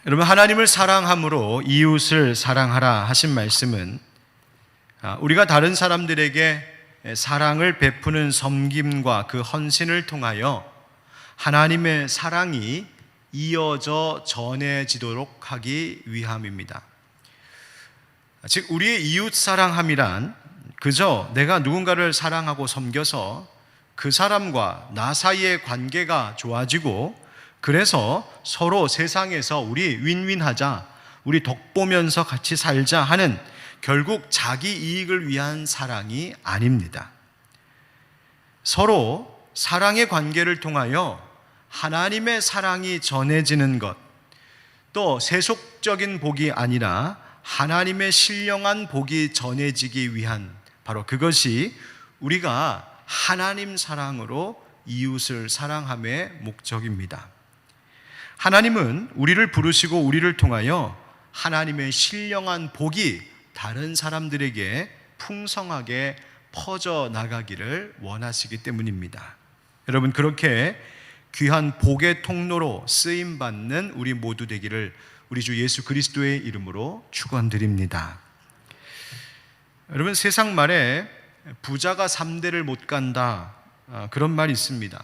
여러분, 하나님을 사랑함으로 이웃을 사랑하라 하신 말씀은 우리가 다른 사람들에게 사랑을 베푸는 섬김과 그 헌신을 통하여 하나님의 사랑이 이어져 전해지도록 하기 위함입니다. 즉, 우리의 이웃 사랑함이란 그저 내가 누군가를 사랑하고 섬겨서 그 사람과 나 사이의 관계가 좋아지고 그래서 서로 세상에서 우리 윈윈하자, 우리 덕보면서 같이 살자 하는 결국 자기 이익을 위한 사랑이 아닙니다. 서로 사랑의 관계를 통하여 하나님의 사랑이 전해지는 것, 또 세속적인 복이 아니라 하나님의 신령한 복이 전해지기 위한 바로 그것이 우리가 하나님 사랑으로 이웃을 사랑함의 목적입니다. 하나님은 우리를 부르시고 우리를 통하여 하나님의 신령한 복이 다른 사람들에게 풍성하게 퍼져나가기를 원하시기 때문입니다. 여러분, 그렇게 귀한 복의 통로로 쓰임받는 우리 모두 되기를 우리 주 예수 그리스도의 이름으로 축원드립니다. 여러분, 세상 말에 부자가 3대를 못 간다, 그런 말이 있습니다.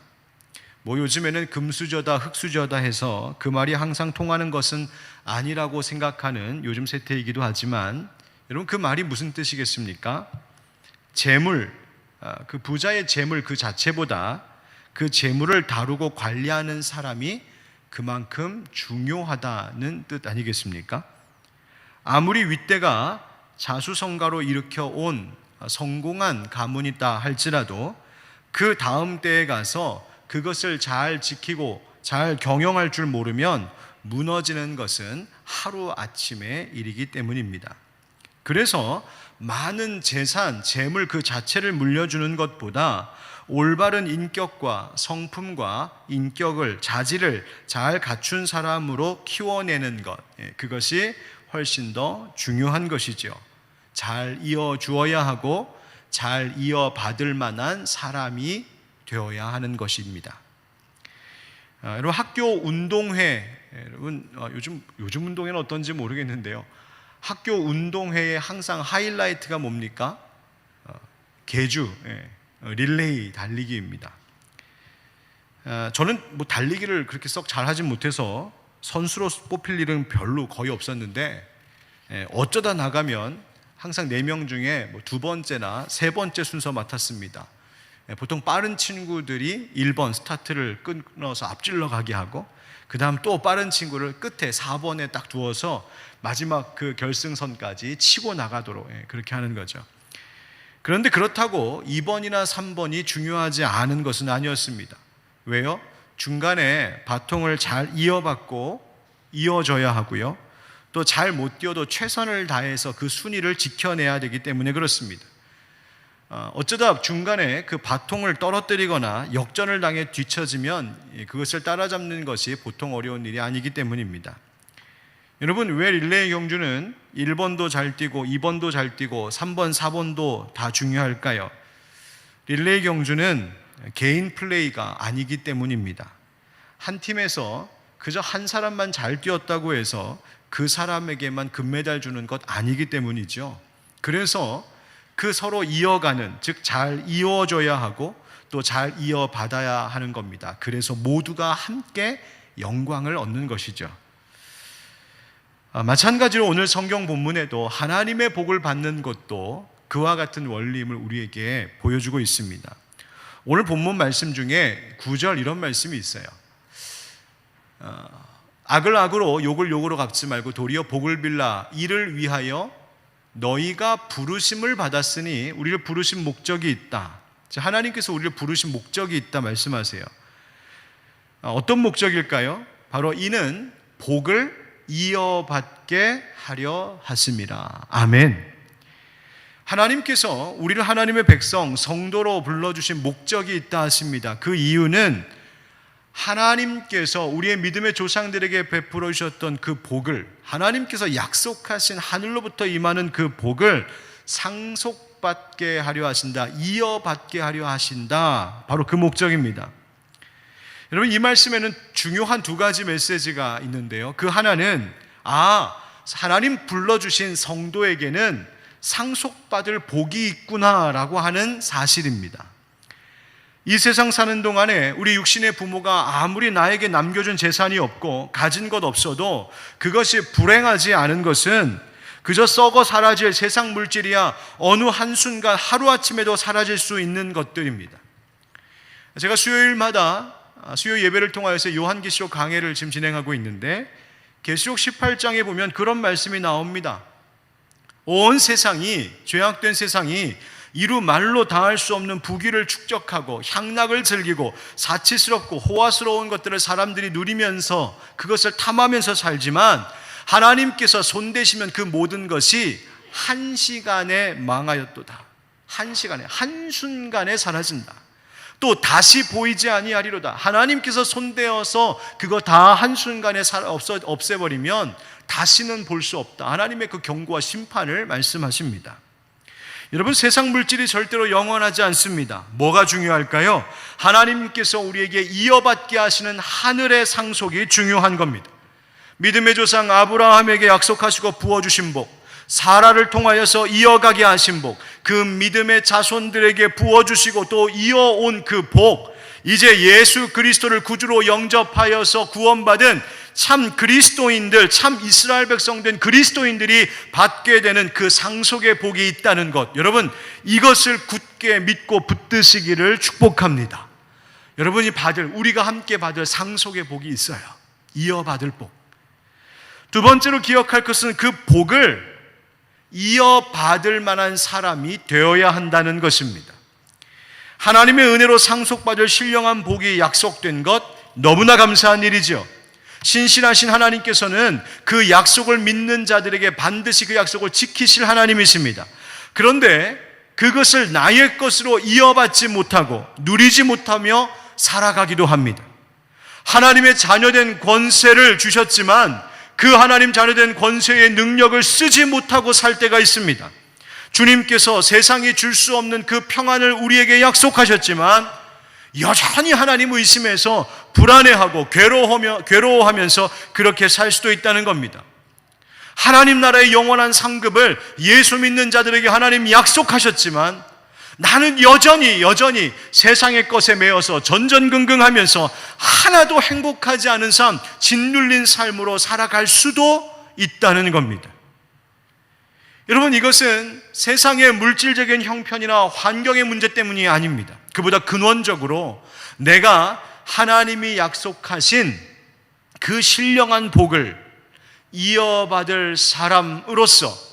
요즘에는 금수저다 흙수저다 해서 그 말이 항상 통하는 것은 아니라고 생각하는 요즘 세태이기도 하지만, 여러분, 그 말이 무슨 뜻이겠습니까? 재물, 그 부자의 재물 그 자체보다 그 재물을 다루고 관리하는 사람이 그만큼 중요하다는 뜻 아니겠습니까? 아무리 윗대가 자수성가로 일으켜온 성공한 가문이다 할지라도 그 다음 때에 가서 그것을 잘 지키고 잘 경영할 줄 모르면 무너지는 것은 하루아침의 일이기 때문입니다. 그래서 많은 재산, 재물 그 자체를 물려주는 것보다 올바른 인격과 성품과 인격을, 자질을 잘 갖춘 사람으로 키워내는 것, 그것이 훨씬 더 중요한 것이죠. 잘 이어주어야 하고 잘 이어받을 만한 사람이 되어야 하는 것입니다. 여러분, 학교 운동회, 여러분 요즘 운동회는 어떤지 모르겠는데요. 학교 운동회에 항상 하이라이트가 뭡니까? 계주, 릴레이 달리기입니다. 저는 달리기를 그렇게 썩 잘하진 못해서 선수로 뽑힐 일은 별로 거의 없었는데, 어쩌다 나가면 항상 4명 중에 2번째나 3번째 순서 맡았습니다. 보통 빠른 친구들이 1번 스타트를 끊어서 앞질러 가게 하고, 그 다음 또 빠른 친구를 끝에 4번에 딱 두어서 마지막 그 결승선까지 치고 나가도록 그렇게 하는 거죠. 그런데 그렇다고 2번이나 3번이 중요하지 않은 것은 아니었습니다. 왜요? 중간에 바통을 잘 이어받고 이어줘야 하고요, 또 잘 못 뛰어도 최선을 다해서 그 순위를 지켜내야 되기 때문에 그렇습니다. 어쩌다 중간에 그 바통을 떨어뜨리거나 역전을 당해 뒤처지면 그것을 따라잡는 것이 보통 어려운 일이 아니기 때문입니다. 여러분, 왜 릴레이 경주는 1번도 잘 뛰고 2번도 잘 뛰고 3번, 4번도 다 중요할까요? 릴레이 경주는 개인 플레이가 아니기 때문입니다. 한 팀에서 그저 한 사람만 잘 뛰었다고 해서 그 사람에게만 금메달 주는 것 아니기 때문이죠. 그래서 그 서로 이어가는, 즉 잘 이어줘야 하고 또 잘 이어받아야 하는 겁니다. 그래서 모두가 함께 영광을 얻는 것이죠. 마찬가지로 오늘 성경 본문에도 하나님의 복을 받는 것도 그와 같은 원리임을 우리에게 보여주고 있습니다. 오늘 본문 말씀 중에 9절 이런 말씀이 있어요. 악을 악으로 욕을 욕으로 갚지 말고 도리어 복을 빌라. 이를 위하여 너희가 부르심을 받았으니, 우리를 부르신 목적이 있다. 하나님께서 우리를 부르신 목적이 있다 말씀하세요. 어떤 목적일까요? 바로 이는 복을 이어받게 하려 하심이라. 아멘. 하나님께서 우리를 하나님의 백성, 성도로 불러주신 목적이 있다 하십니다. 그 이유는 하나님께서 우리의 믿음의 조상들에게 베풀어 주셨던 그 복을, 하나님께서 약속하신 하늘로부터 임하는 그 복을 상속받게 하려 하신다, 이어받게 하려 하신다. 바로 그 목적입니다. 여러분, 이 말씀에는 중요한 두 가지 메시지가 있는데요. 그 하나는 하나님 불러주신 성도에게는 상속받을 복이 있구나라고 하는 사실입니다. 이 세상 사는 동안에 우리 육신의 부모가 아무리 나에게 남겨준 재산이 없고 가진 것 없어도 그것이 불행하지 않은 것은 그저 썩어 사라질 세상 물질이야 어느 한순간 하루아침에도 사라질 수 있는 것들입니다. 제가 수요일마다 수요 예배를 통하여서 요한계시록 강해를 지금 진행하고 있는데, 계시록 18장에 보면 그런 말씀이 나옵니다. 온 세상이, 죄악된 세상이 이루 말로 다할 수 없는 부귀를 축적하고 향락을 즐기고 사치스럽고 호화스러운 것들을 사람들이 누리면서 그것을 탐하면서 살지만, 하나님께서 손대시면 그 모든 것이 한시간에 망하였도다. 한시간에, 한순간에 사라진다. 또 다시 보이지 아니하리로다. 하나님께서 손대어서 그거 다 한순간에 없애버리면 다시는 볼 수 없다. 하나님의 그 경고와 심판을 말씀하십니다. 여러분, 세상 물질이 절대로 영원하지 않습니다. 뭐가 중요할까요? 하나님께서 우리에게 이어받게 하시는 하늘의 상속이 중요한 겁니다. 믿음의 조상 아브라함에게 약속하시고 부어주신 복, 사라를 통하여서 이어가게 하신 복, 그 믿음의 자손들에게 부어주시고 또 이어온 그 복, 이제 예수 그리스도를 구주로 영접하여서 구원받은 참 그리스도인들, 참 이스라엘 백성된 그리스도인들이 받게 되는 그 상속의 복이 있다는 것, 여러분, 이것을 굳게 믿고 붙드시기를 축복합니다. 여러분이 우리가 함께 받을 상속의 복이 있어요. 이어받을 복. 두 번째로 기억할 것은 그 복을 이어받을 만한 사람이 되어야 한다는 것입니다. 하나님의 은혜로 상속받을 신령한 복이 약속된 것, 너무나 감사한 일이죠. 신실하신 하나님께서는 그 약속을 믿는 자들에게 반드시 그 약속을 지키실 하나님이십니다. 그런데 그것을 나의 것으로 이어받지 못하고 누리지 못하며 살아가기도 합니다. 하나님의 자녀된 권세를 주셨지만 그 하나님 자녀된 권세의 능력을 쓰지 못하고 살 때가 있습니다. 주님께서 세상이 줄 수 없는 그 평안을 우리에게 약속하셨지만 여전히 하나님 의심해서 불안해하고 괴로워하면서 그렇게 살 수도 있다는 겁니다. 하나님 나라의 영원한 상급을 예수 믿는 자들에게 하나님 약속하셨지만 나는 여전히 세상의 것에 매여서 전전긍긍하면서 하나도 행복하지 않은 삶, 짓눌린 삶으로 살아갈 수도 있다는 겁니다. 여러분, 이것은 세상의 물질적인 형편이나 환경의 문제 때문이 아닙니다. 그보다 근원적으로 내가 하나님이 약속하신 그 신령한 복을 이어받을 사람으로서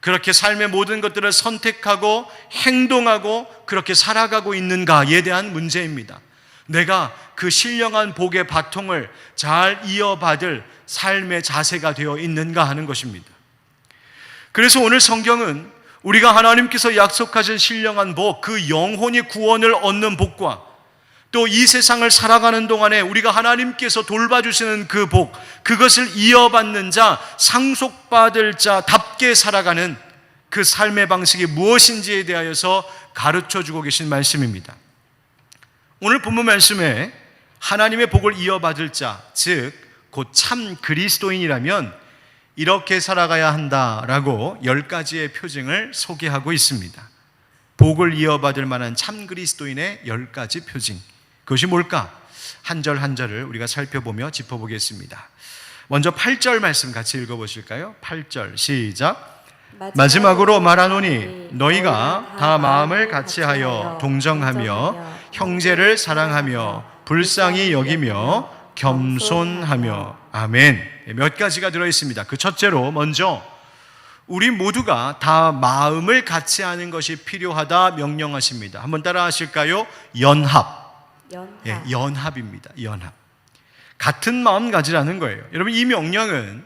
그렇게 삶의 모든 것들을 선택하고 행동하고 그렇게 살아가고 있는가에 대한 문제입니다. 내가 그 신령한 복의 바통을 잘 이어받을 삶의 자세가 되어 있는가 하는 것입니다. 그래서 오늘 성경은 우리가 하나님께서 약속하신 신령한 복, 그 영혼이 구원을 얻는 복과 또 이 세상을 살아가는 동안에 우리가 하나님께서 돌봐주시는 그 복, 그것을 이어받는 자, 상속받을 자답게 살아가는 그 삶의 방식이 무엇인지에 대하여서 가르쳐주고 계신 말씀입니다. 오늘 본문 말씀에 하나님의 복을 이어받을 자, 즉 곧 참 그리스도인이라면 이렇게 살아가야 한다라고 10가지의 표징을 소개하고 있습니다. 복을 이어받을 만한 참 그리스도인의 10가지 표징, 그것이 뭘까? 한 절 한 절을 우리가 살펴보며 짚어보겠습니다. 먼저 8절 말씀 같이 읽어보실까요? 8절 시작. 마지막으로 말하노니 너희가 다 마음을 같이하여 동정하며 형제를 사랑하며 불쌍히 여기며 겸손하며. 아멘. 몇 가지가 들어있습니다. 그 첫째로 먼저 우리 모두가 다 마음을 같이 하는 것이 필요하다 명령하십니다. 한번 따라 하실까요? 연합. 연합입니다. 연합. 같은 마음 가지라는 거예요. 여러분, 이 명령은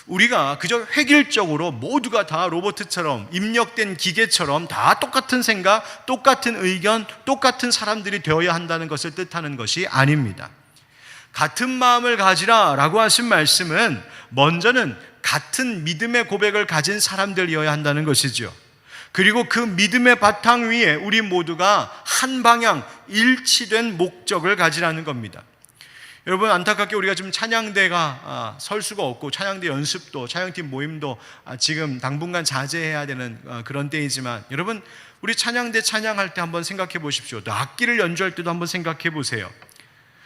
우리가 그저 획일적으로 모두가 다 로봇처럼 입력된 기계처럼 다 똑같은 생각, 똑같은 의견, 똑같은 사람들이 되어야 한다는 것을 뜻하는 것이 아닙니다. 같은 마음을 가지라라고 하신 말씀은 먼저는 같은 믿음의 고백을 가진 사람들이어야 한다는 것이죠. 그리고 그 믿음의 바탕 위에 우리 모두가 한 방향, 일치된 목적을 가지라는 겁니다. 여러분, 안타깝게 우리가 지금 찬양대가 설 수가 없고 찬양대 연습도, 찬양팀 모임도 지금 당분간 자제해야 되는 그런 때이지만, 여러분, 우리 찬양대 찬양할 때 한번 생각해 보십시오. 또 악기를 연주할 때도 한번 생각해 보세요.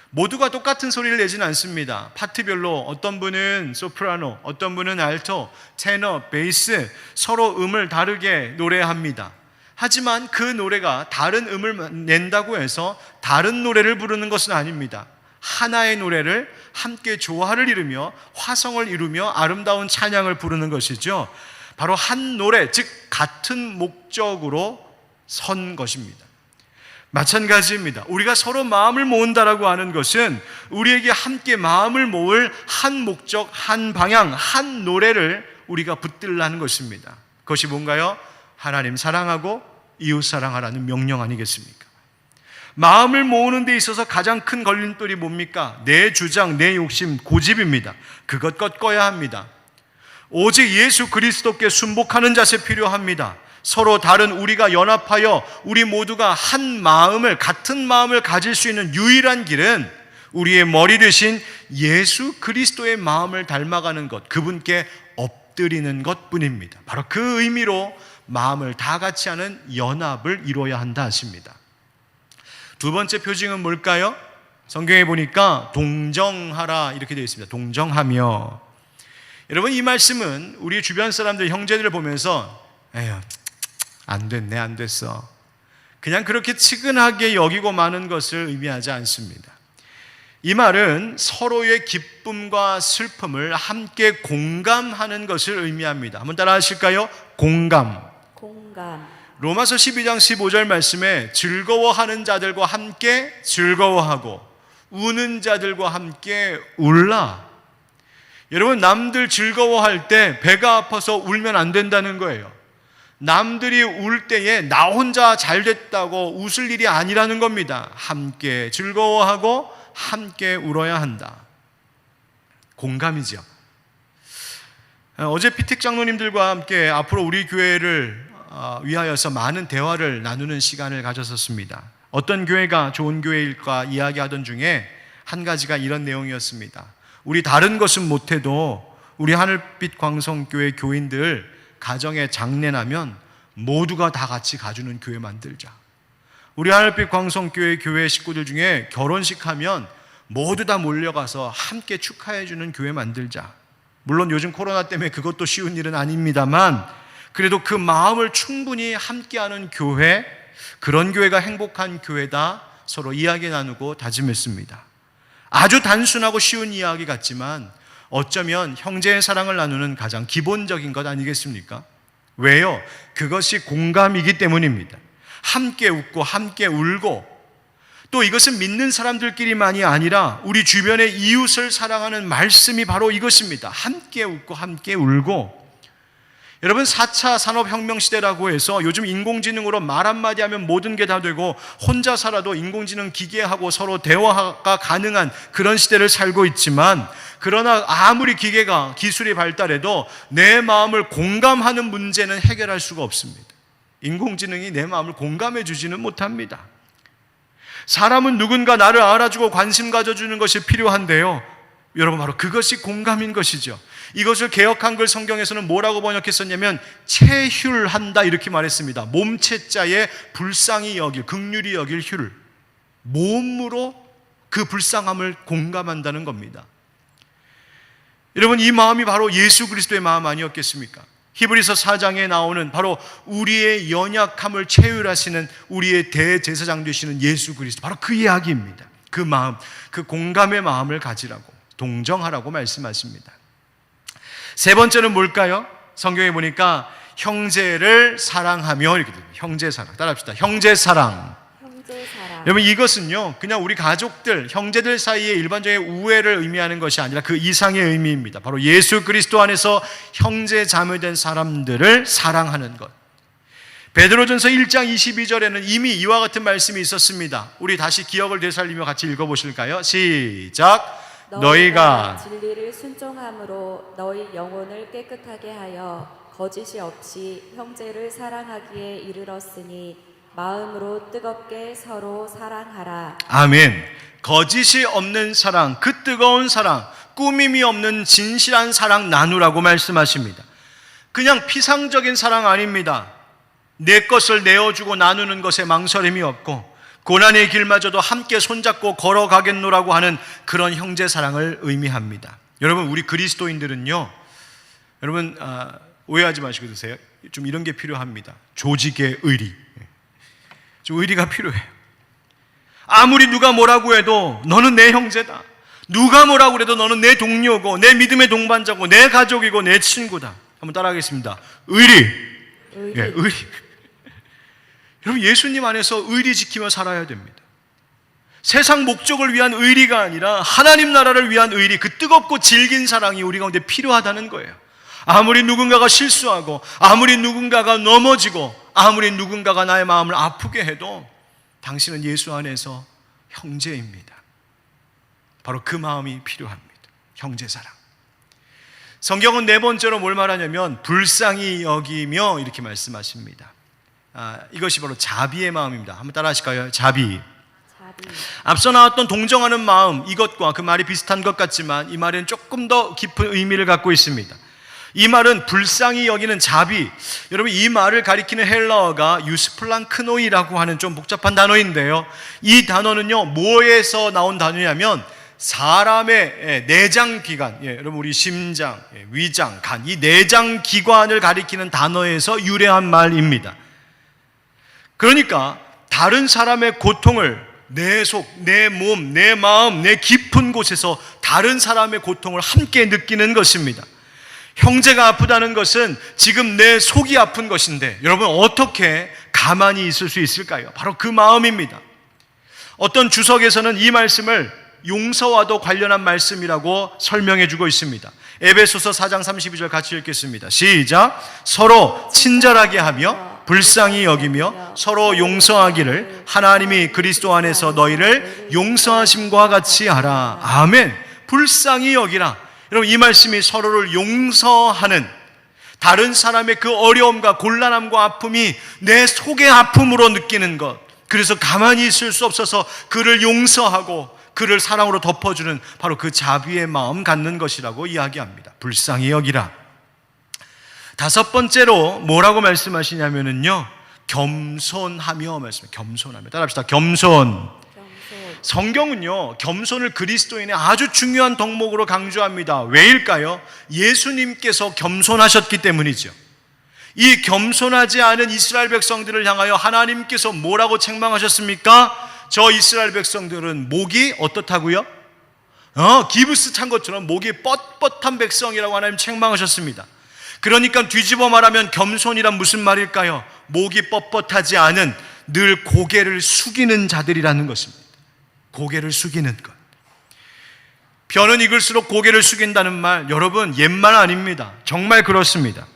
모두가 똑같은 소리를 내지는 않습니다. 파트별로 어떤 분은 소프라노, 어떤 분은 알토, 테너, 베이스, 서로 음을 다르게 노래합니다. 하지만 그 노래가 다른 음을 낸다고 해서 다른 노래를 부르는 것은 아닙니다. 하나의 노래를 함께 조화를 이루며 화성을 이루며 아름다운 찬양을 부르는 것이죠. 바로 한 노래, 즉 같은 목적으로 선 것입니다. 마찬가지입니다. 우리가 서로 마음을 모은다라고 하는 것은 우리에게 함께 마음을 모을 한 목적, 한 방향, 한 노래를 우리가 붙들라는 것입니다. 그것이 뭔가요? 하나님 사랑하고 이웃 사랑하라는 명령 아니겠습니까? 마음을 모으는 데 있어서 가장 큰 걸림돌이 뭡니까? 내 주장, 내 욕심, 고집입니다. 그것 꺾어야 합니다. 오직 예수 그리스도께 순복하는 자세 필요합니다. 서로 다른 우리가 연합하여 우리 모두가 한 마음을, 같은 마음을 가질 수 있는 유일한 길은 우리의 머리 되신 예수 그리스도의 마음을 닮아가는 것, 그분께 엎드리는 것 뿐입니다. 바로 그 의미로 마음을 다 같이 하는 연합을 이루어야 한다 하십니다. 두 번째 표징은 뭘까요? 성경에 보니까 동정하라 이렇게 되어 있습니다. 동정하며. 여러분, 이 말씀은 우리 주변 사람들, 형제들을 보면서 에휴, 안 됐네, 안 됐어, 그냥 그렇게 측은하게 여기고 마는 것을 의미하지 않습니다. 이 말은 서로의 기쁨과 슬픔을 함께 공감하는 것을 의미합니다. 한번 따라 하실까요? 공감. 로마서 12장 15절 말씀에 즐거워하는 자들과 함께 즐거워하고 우는 자들과 함께 울라. 여러분, 남들 즐거워할 때 배가 아파서 울면 안 된다는 거예요. 남들이 울 때에 나 혼자 잘 됐다고 웃을 일이 아니라는 겁니다. 함께 즐거워하고 함께 울어야 한다. 공감이죠. 어제 피택 장로님들과 함께 앞으로 우리 교회를 위하여서 많은 대화를 나누는 시간을 가졌었습니다. 어떤 교회가 좋은 교회일까 이야기하던 중에 한 가지가 이런 내용이었습니다. 우리 다른 것은 못해도 우리 하늘빛 광성교회 교인들 가정에 장례 나면 모두가 다 같이 가주는 교회 만들자. 우리 하늘빛 광성교회 교회 식구들 중에 결혼식 하면 모두 다 몰려가서 함께 축하해주는 교회 만들자. 물론 요즘 코로나 때문에 그것도 쉬운 일은 아닙니다만, 그래도 그 마음을 충분히 함께하는 교회, 그런 교회가 행복한 교회다. 서로 이야기 나누고 다짐했습니다. 아주 단순하고 쉬운 이야기 같지만 어쩌면 형제의 사랑을 나누는 가장 기본적인 것 아니겠습니까? 왜요? 그것이 공감이기 때문입니다. 함께 웃고 함께 울고, 또 이것은 믿는 사람들끼리만이 아니라 우리 주변의 이웃을 사랑하는 말씀이 바로 이것입니다. 함께 웃고 함께 울고. 여러분, 4차 산업혁명 시대라고 해서 요즘 인공지능으로 말 한마디 하면 모든 게 다 되고 혼자 살아도 인공지능 기계하고 서로 대화가 가능한 그런 시대를 살고 있지만, 그러나 아무리 기술이 발달해도 내 마음을 공감하는 문제는 해결할 수가 없습니다. 인공지능이 내 마음을 공감해 주지는 못합니다. 사람은 누군가 나를 알아주고 관심 가져주는 것이 필요한데요, 여러분, 바로 그것이 공감인 것이죠. 이것을 개역 한글 성경에서는 뭐라고 번역했었냐면 체휼한다 이렇게 말했습니다. 몸체자에 불쌍히 여길, 긍휼히 여길 휼, 몸으로 그 불쌍함을 공감한다는 겁니다. 여러분, 이 마음이 바로 예수 그리스도의 마음 아니었겠습니까? 히브리서 4장에 나오는 바로 우리의 연약함을 체휼하시는 우리의 대제사장 되시는 예수 그리스도, 바로 그 이야기입니다. 그 마음, 그 공감의 마음을 가지라고, 동정하라고 말씀하십니다. 세 번째는 뭘까요? 성경에 보니까 형제를 사랑하며 이렇게 됩니다. 형제 사랑. 따라합시다. 형제 사랑. 여러분, 이것은요 그냥 우리 가족들, 형제들 사이의 일반적인 우애를 의미하는 것이 아니라 그 이상의 의미입니다. 바로 예수 그리스도 안에서 형제 자매된 사람들을 사랑하는 것. 베드로전서 1장 22절에는 이미 이와 같은 말씀이 있었습니다. 우리 다시 기억을 되살리며 같이 읽어보실까요? 시작. 너희가 진리를 순종함으로 너희 영혼을 깨끗하게 하여 거짓이 없이 형제를 사랑하기에 이르렀으니 마음으로 뜨겁게 서로 사랑하라. 아멘. 거짓이 없는 사랑, 그 뜨거운 사랑, 꾸밈이 없는 진실한 사랑 나누라고 말씀하십니다. 그냥 피상적인 사랑 아닙니다. 내 것을 내어주고 나누는 것에 망설임이 없고 고난의 길마저도 함께 손잡고 걸어가겠노라고 하는 그런 형제 사랑을 의미합니다. 여러분, 우리 그리스도인들은요, 여러분 오해하지 마시고 드세요. 좀 이런 게 필요합니다. 조직의 의리. 좀 의리가 필요해요. 아무리 누가 뭐라고 해도 너는 내 형제다. 누가 뭐라고 해도 너는 내 동료고 내 믿음의 동반자고 내 가족이고 내 친구다. 한번 따라하겠습니다. 의리. 예, 의리. 여러분, 예수님 안에서 의리 지키며 살아야 됩니다. 세상 목적을 위한 의리가 아니라 하나님 나라를 위한 의리, 그 뜨겁고 질긴 사랑이 우리 가운데 필요하다는 거예요. 아무리 누군가가 실수하고 아무리 누군가가 넘어지고 아무리 누군가가 나의 마음을 아프게 해도 당신은 예수 안에서 형제입니다. 바로 그 마음이 필요합니다. 형제사랑. 성경은 네 번째로 뭘 말하냐면 불쌍히 여기며 이렇게 말씀하십니다. 이것이 바로 자비의 마음입니다. 한번 따라 하실까요? 자비. 앞서 나왔던 동정하는 마음, 이것과 그 말이 비슷한 것 같지만 이 말은 조금 더 깊은 의미를 갖고 있습니다. 이 말은 불쌍히 여기는 자비. 여러분, 이 말을 가리키는 헬라어가 유스플랑크노이라고 하는 좀 복잡한 단어인데요, 이 단어는요 뭐에서 나온 단어냐면 사람의 내장 기관, 여러분 우리 심장, 위장, 간, 이 내장 기관을 가리키는 단어에서 유래한 말입니다. 그러니까 다른 사람의 고통을 내 속, 내 몸, 내 마음, 내 깊은 곳에서 다른 사람의 고통을 함께 느끼는 것입니다. 형제가 아프다는 것은 지금 내 속이 아픈 것인데 여러분 어떻게 가만히 있을 수 있을까요? 바로 그 마음입니다. 어떤 주석에서는 이 말씀을 용서와도 관련한 말씀이라고 설명해 주고 있습니다. 에베소서 4장 32절 같이 읽겠습니다. 시작. 서로 친절하게 하며 불쌍히 여기며 서로 용서하기를 하나님이 그리스도 안에서 너희를 용서하심과 같이 하라. 아멘. 불쌍히 여기라. 여러분, 이 말씀이 서로를 용서하는, 다른 사람의 그 어려움과 곤란함과 아픔이 내 속의 아픔으로 느끼는 것, 그래서 가만히 있을 수 없어서 그를 용서하고 그를 사랑으로 덮어주는 바로 그 자비의 마음 갖는 것이라고 이야기합니다. 불쌍히 여기라. 다섯 번째로 뭐라고 말씀하시냐면요, 겸손하며 말씀해요. 겸손하며. 따라합시다. 겸손. 성경은요 겸손을 그리스도인의 아주 중요한 덕목으로 강조합니다. 왜일까요? 예수님께서 겸손하셨기 때문이죠. 이 겸손하지 않은 이스라엘 백성들을 향하여 하나님께서 뭐라고 책망하셨습니까? 저 이스라엘 백성들은 목이 어떻다고요? 기브스 찬 것처럼 목이 뻣뻣한 백성이라고 하나님 책망하셨습니다. 그러니까 뒤집어 말하면 겸손이란 무슨 말일까요? 목이 뻣뻣하지 않은, 늘 고개를 숙이는 자들이라는 것입니다. 고개를 숙이는 것. 벼는 익을수록 고개를 숙인다는 말, 여러분 옛말 아닙니다. 정말 그렇습니다.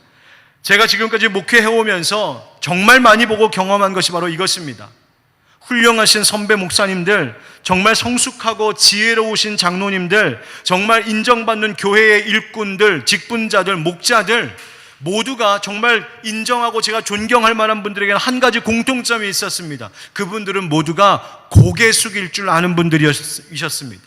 제가 지금까지 목회해오면서 정말 많이 보고 경험한 것이 바로 이것입니다. 훌륭하신 선배 목사님들, 정말 성숙하고 지혜로우신 장로님들, 정말 인정받는 교회의 일꾼들, 직분자들, 목자들 모두가 정말 인정하고 제가 존경할 만한 분들에게는 한 가지 공통점이 있었습니다. 그분들은 모두가 고개 숙일 줄 아는 분들이셨습니다.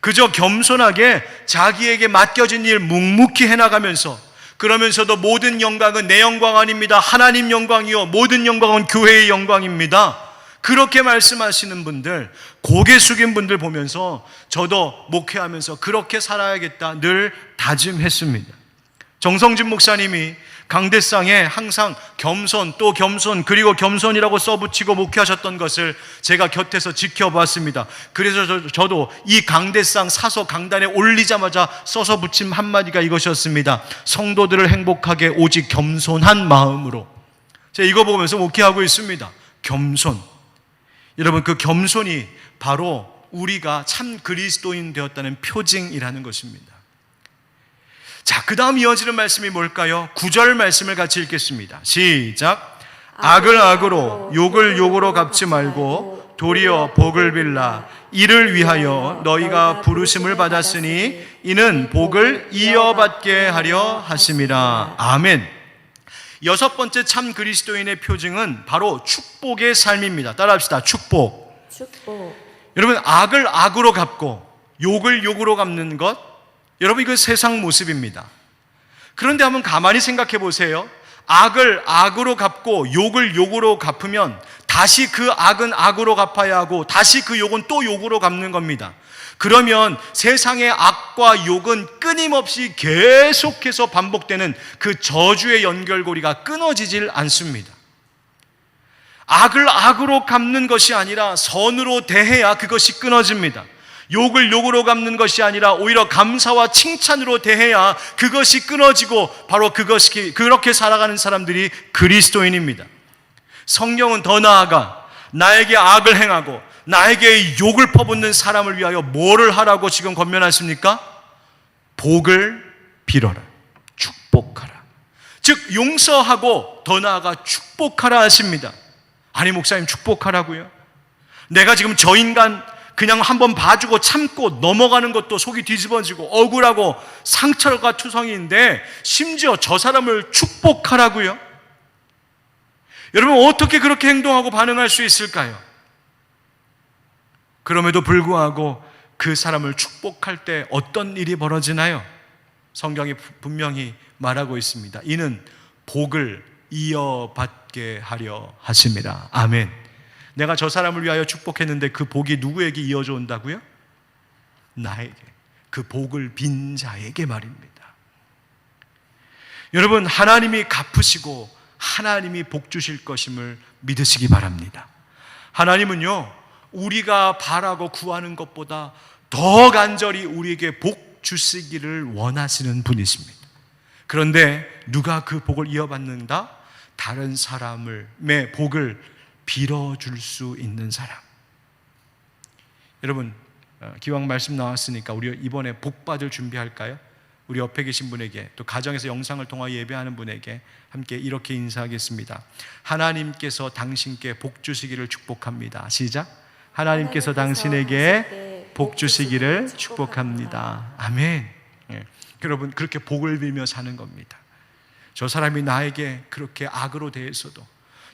그저 겸손하게 자기에게 맡겨진 일 묵묵히 해나가면서, 그러면서도 모든 영광은 내 영광 아닙니다. 하나님 영광이요, 모든 영광은 교회의 영광입니다. 그렇게 말씀하시는 분들, 고개 숙인 분들 보면서 저도 목회하면서 그렇게 살아야겠다 늘 다짐했습니다. 정성진 목사님이 강대상에 항상 겸손 또 겸손 그리고 겸손이라고 써붙이고 목회하셨던 것을 제가 곁에서 지켜봤습니다. 그래서 저도 이 강대상 사서 강단에 올리자마자 써서 붙인 한마디가 이것이었습니다. 성도들을 행복하게 오직 겸손한 마음으로. 제가 이거 보면서 목회하고 있습니다. 겸손. 여러분, 그 겸손이 바로 우리가 참 그리스도인 되었다는 표징이라는 것입니다. 자, 그 다음 이어지는 말씀이 뭘까요? 9절 말씀을 같이 읽겠습니다. 시작. 악을 악으로 욕을 욕으로 갚지 말고 도리어 복을 빌라. 이를 위하여 너희가 부르심을 받았으니 이는 복을 이어받게 하려 하심이라. 아멘. 여섯 번째 참 그리스도인의 표징은 바로 축복의 삶입니다. 따라합시다. 축복. 축복. 여러분, 악을 악으로 갚고 욕을 욕으로 갚는 것, 여러분, 이건 세상 모습입니다. 그런데 한번 가만히 생각해 보세요. 악을 악으로 갚고 욕을 욕으로 갚으면 다시 그 악은 악으로 갚아야 하고 다시 그 욕은 또 욕으로 갚는 겁니다. 그러면 세상의 악과 욕은 끊임없이 계속해서 반복되는 그 저주의 연결고리가 끊어지질 않습니다. 악을 악으로 갚는 것이 아니라 선으로 대해야 그것이 끊어집니다. 욕을 욕으로 갚는 것이 아니라 오히려 감사와 칭찬으로 대해야 그것이 끊어지고 바로 그렇게 살아가는 사람들이 그리스도인입니다. 성경은 더 나아가 나에게 악을 행하고 나에게 욕을 퍼붓는 사람을 위하여 뭐를 하라고 지금 권면하십니까? 복을 빌어라. 축복하라. 즉 용서하고 더 나아가 축복하라 하십니다. 아니 목사님, 축복하라고요? 내가 지금 저 인간 그냥 한번 봐주고 참고 넘어가는 것도 속이 뒤집어지고 억울하고 상처가 투성이인데 심지어 저 사람을 축복하라고요? 여러분, 어떻게 그렇게 행동하고 반응할 수 있을까요? 그럼에도 불구하고 그 사람을 축복할 때 어떤 일이 벌어지나요? 성경이 분명히 말하고 있습니다. 이는 복을 이어받게 하려 하심이라. 아멘. 내가 저 사람을 위하여 축복했는데 그 복이 누구에게 이어져 온다고요? 나에게. 그 복을 빈 자에게 말입니다. 여러분, 하나님이 갚으시고 하나님이 복 주실 것임을 믿으시기 바랍니다. 하나님은요, 우리가 바라고 구하는 것보다 더 간절히 우리에게 복 주시기를 원하시는 분이십니다. 그런데 누가 그 복을 이어받는다? 다른 사람의 복을 빌어줄 수 있는 사람. 여러분, 기왕 말씀 나왔으니까 우리 이번에 복 받을 준비할까요? 우리 옆에 계신 분에게, 또 가정에서 영상을 통하여 예배하는 분에게 함께 이렇게 인사하겠습니다. 하나님께서 당신께 복 주시기를 축복합니다. 시작. 하나님께서 당신에게 복 주시기를 축복합니다. 아멘. 예. 여러분, 그렇게 복을 빌며 사는 겁니다. 저 사람이 나에게 그렇게 악으로 대했어도,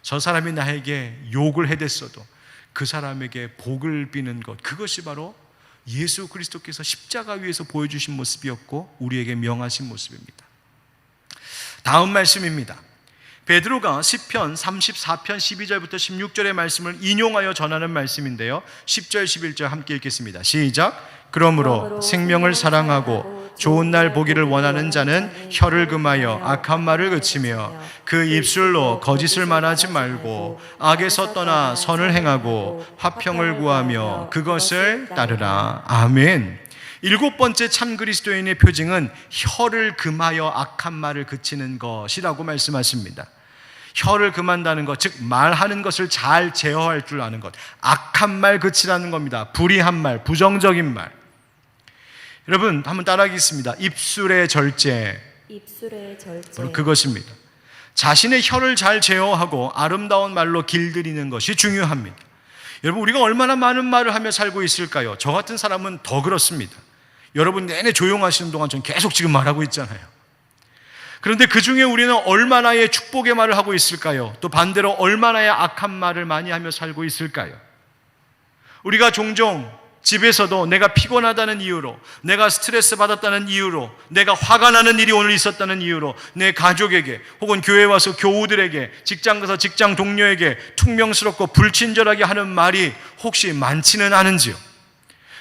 저 사람이 나에게 욕을 해댔어도 그 사람에게 복을 비는 것, 그것이 바로 예수 그리스도께서 십자가 위에서 보여주신 모습이었고 우리에게 명하신 모습입니다. 다음 말씀입니다. 베드로가 시편 34편 12절부터 16절의 말씀을 인용하여 전하는 말씀인데요, 10절 11절 함께 읽겠습니다. 시작. 그러므로 생명을 사랑하고 좋은 날 보기를 원하는 자는 혀를 금하여 악한 말을 그치며 그 입술로 거짓을 말하지 말고 악에서 떠나 선을 행하고 화평을 구하며 그것을 따르라. 아멘. 일곱 번째 참 그리스도인의 표징은 혀를 금하여 악한 말을 그치는 것이라고 말씀하십니다. 혀를 금한다는 것, 즉 말하는 것을 잘 제어할 줄 아는 것, 악한 말 그치라는 겁니다. 불의한 말, 부정적인 말. 여러분, 한번 따라하겠습니다. 입술의 절제. 입술의 절제. 바로 그것입니다. 자신의 혀를 잘 제어하고 아름다운 말로 길들이는 것이 중요합니다. 여러분, 우리가 얼마나 많은 말을 하며 살고 있을까요? 저 같은 사람은 더 그렇습니다. 여러분 내내 조용하시는 동안 전 계속 지금 말하고 있잖아요. 그런데 그 중에 우리는 얼마나의 축복의 말을 하고 있을까요? 또 반대로 얼마나의 악한 말을 많이 하며 살고 있을까요? 우리가 종종 집에서도 내가 피곤하다는 이유로, 내가 스트레스 받았다는 이유로, 내가 화가 나는 일이 오늘 있었다는 이유로 내 가족에게 혹은 교회 와서 교우들에게, 직장 가서 직장 동료에게 퉁명스럽고 불친절하게 하는 말이 혹시 많지는 않은지요?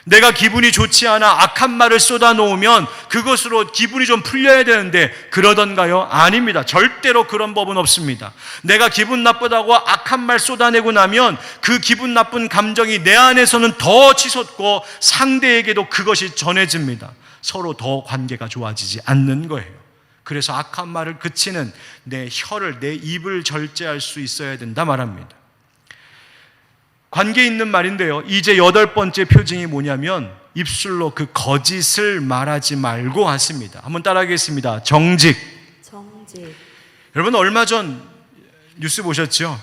내가 기분이 좋지 않아 악한 말을 쏟아놓으면 그것으로 기분이 좀 풀려야 되는데 그러던가요? 아닙니다. 절대로 그런 법은 없습니다. 내가 기분 나쁘다고 악한 말 쏟아내고 나면 그 기분 나쁜 감정이 내 안에서는 더 치솟고 상대에게도 그것이 전해집니다. 서로 더 관계가 좋아지지 않는 거예요. 그래서 악한 말을 그치는 내 혀를, 내 입을 절제할 수 있어야 된다 말합니다. 관계 있는 말인데요, 이제 여덟 번째 표징이 뭐냐면 입술로 그 거짓을 말하지 말고 하십니다. 한번 따라하겠습니다. 정직. 정직. 여러분, 얼마 전 뉴스 보셨죠?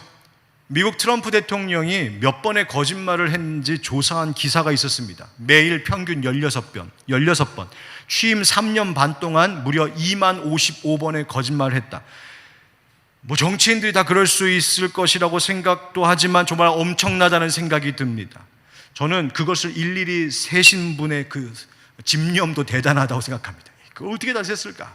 미국 트럼프 대통령이 몇 번의 거짓말을 했는지 조사한 기사가 있었습니다. 매일 평균 16번. 취임 3년 반 동안 무려 2만 55번의 거짓말을 했다. 뭐 정치인들이 다 그럴 수 있을 것이라고 생각도 하지만 정말 엄청나다는 생각이 듭니다. 저는 그것을 일일이 세신 분의 그 집념도 대단하다고 생각합니다. 그걸 어떻게 다 셌을까?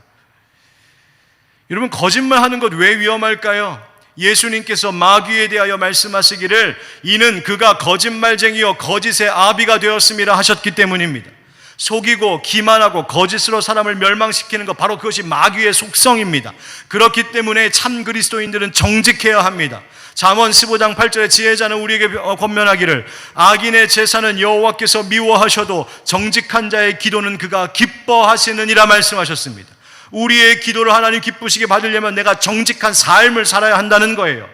여러분, 거짓말하는 것 왜 위험할까요? 예수님께서 마귀에 대하여 말씀하시기를 이는 그가 거짓말쟁이요 거짓의 아비가 되었음이라 하셨기 때문입니다. 속이고 기만하고 거짓으로 사람을 멸망시키는 것, 바로 그것이 마귀의 속성입니다. 그렇기 때문에 참 그리스도인들은 정직해야 합니다. 잠언 15장 8절에 지혜자는 우리에게 권면하기를 악인의 제사는 여호와께서 미워하셔도 정직한 자의 기도는 그가 기뻐하시느니라 말씀하셨습니다. 우리의 기도를 하나님 기쁘시게 받으려면 내가 정직한 삶을 살아야 한다는 거예요.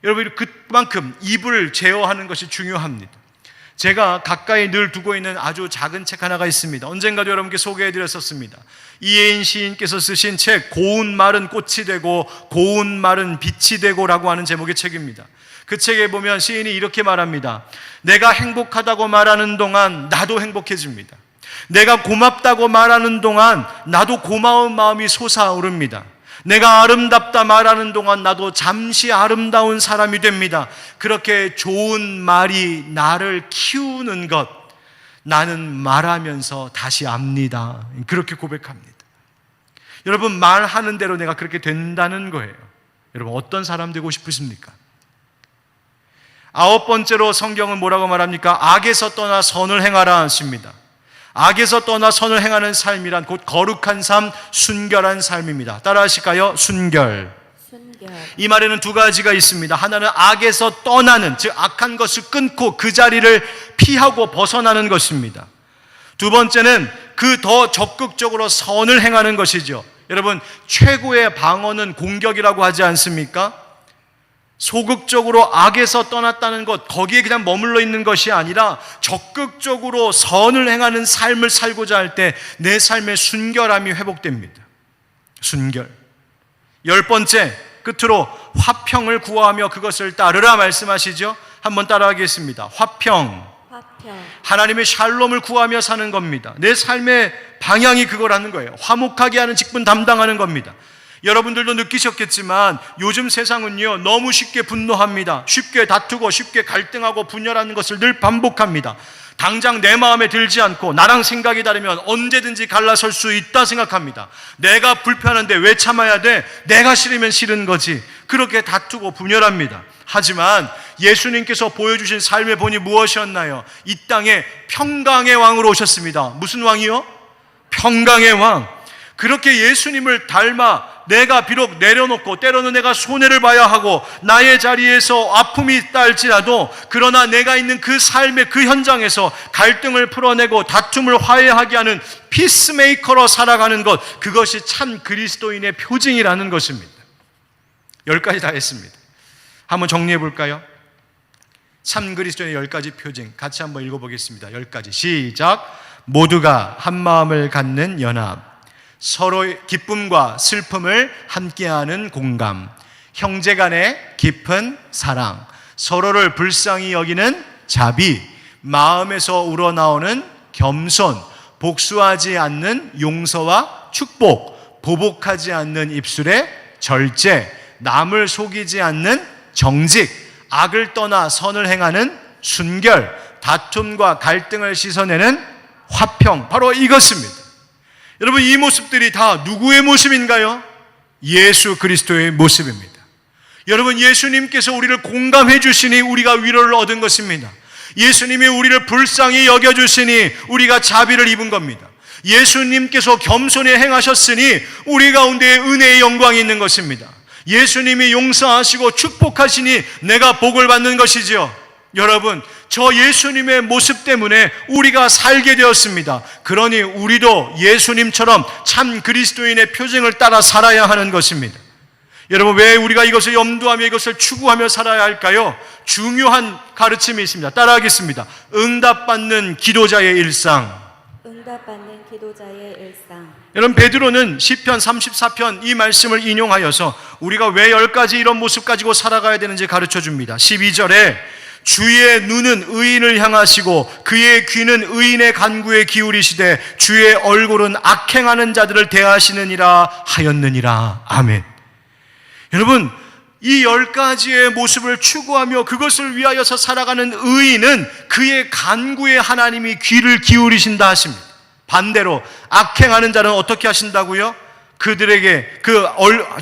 여러분, 그만큼 입을 제어하는 것이 중요합니다. 제가 가까이 늘 두고 있는 아주 작은 책 하나가 있습니다. 언젠가도 여러분께 소개해드렸었습니다. 이혜인 시인께서 쓰신 책 고운 말은 꽃이 되고 고운 말은 빛이 되고라고 하는 제목의 책입니다. 그 책에 보면 시인이 이렇게 말합니다. 내가 행복하다고 말하는 동안 나도 행복해집니다. 내가 고맙다고 말하는 동안 나도 고마운 마음이 솟아오릅니다. 내가 아름답다 말하는 동안 나도 잠시 아름다운 사람이 됩니다. 그렇게 좋은 말이 나를 키우는 것, 나는 말하면서 다시 압니다. 그렇게 고백합니다. 여러분, 말하는 대로 내가 그렇게 된다는 거예요. 여러분, 어떤 사람 되고 싶으십니까? 9번째로 성경은 뭐라고 말합니까? 악에서 떠나 선을 행하라 하십니다. 악에서 떠나 선을 행하는 삶이란 곧 거룩한 삶, 순결한 삶입니다. 따라 하실까요? 순결. 이 말에는 두 가지가 있습니다. 하나는 악에서 떠나는, 즉 악한 것을 끊고 그 자리를 피하고 벗어나는 것입니다. 두 번째는 그 더 적극적으로 선을 행하는 것이죠. 여러분, 최고의 방어는 공격이라고 하지 않습니까? 소극적으로 악에서 떠났다는 것, 거기에 그냥 머물러 있는 것이 아니라 적극적으로 선을 행하는 삶을 살고자 할 때 내 삶의 순결함이 회복됩니다. 순결. 10번째, 끝으로 화평을 구하며 그것을 따르라 말씀하시죠. 한번 따라하겠습니다. 화평. 하나님의 샬롬을 구하며 사는 겁니다. 내 삶의 방향이 그거라는 거예요. 화목하게 하는 직분 담당하는 겁니다. 여러분들도 느끼셨겠지만 요즘 세상은요, 너무 쉽게 분노합니다. 쉽게 다투고 쉽게 갈등하고 분열하는 것을 늘 반복합니다. 당장 내 마음에 들지 않고 나랑 생각이 다르면 언제든지 갈라설 수 있다 생각합니다. 내가 불편한데 왜 참아야 돼? 내가 싫으면 싫은 거지. 그렇게 다투고 분열합니다. 하지만 예수님께서 보여주신 삶의 본이 무엇이었나요? 이 땅에 평강의 왕으로 오셨습니다. 무슨 왕이요? 평강의 왕. 그렇게 예수님을 닮아 내가 비록 내려놓고 때로는 내가 손해를 봐야 하고 나의 자리에서 아픔이 있다 할지라도, 그러나 내가 있는 그 삶의 그 현장에서 갈등을 풀어내고 다툼을 화해하게 하는 피스메이커로 살아가는 것, 그것이 참 그리스도인의 표징이라는 것입니다. 10가지 다 했습니다. 한번 정리해 볼까요? 참 그리스도인의 10가지 표징 같이 한번 읽어보겠습니다. 10가지 시작. 모두가 한 마음을 갖는 연합, 서로의 기쁨과 슬픔을 함께하는 공감, 형제 간의 깊은 사랑, 서로를 불쌍히 여기는 자비, 마음에서 우러나오는 겸손, 복수하지 않는 용서와 축복, 보복하지 않는 입술의 절제, 남을 속이지 않는 정직, 악을 떠나 선을 행하는 순결, 다툼과 갈등을 씻어내는 화평, 바로 이것입니다. 여러분, 이 모습들이 다 누구의 모습인가요? 예수 그리스도의 모습입니다. 여러분, 예수님께서 우리를 공감해 주시니 우리가 위로를 얻은 것입니다. 예수님이 우리를 불쌍히 여겨 주시니 우리가 자비를 입은 겁니다. 예수님께서 겸손히 행하셨으니 우리 가운데 은혜의 영광이 있는 것입니다. 예수님이 용서하시고 축복하시니 내가 복을 받는 것이지요. 여러분, 저 예수님의 모습 때문에 우리가 살게 되었습니다. 그러니 우리도 예수님처럼 참 그리스도인의 표징을 따라 살아야 하는 것입니다. 여러분, 왜 우리가 이것을 염두하며 이것을 추구하며 살아야 할까요? 중요한 가르침이 있습니다. 따라하겠습니다. 응답받는 기도자의 일상. 응답받는 기도자의 일상. 여러분, 베드로는 시편 34편 이 말씀을 인용하여서 우리가 왜 10가지 이런 모습 가지고 살아가야 되는지 가르쳐 줍니다. 12절에 주의 눈은 의인을 향하시고 그의 귀는 의인의 간구에 기울이시되 주의 얼굴은 악행하는 자들을 대하시느니라 하였느니라. 아멘. 여러분, 이 10가지의 모습을 추구하며 그것을 위하여서 살아가는 의인은 그의 간구에 하나님이 귀를 기울이신다 하십니다. 반대로 악행하는 자는 어떻게 하신다고요? 그들에게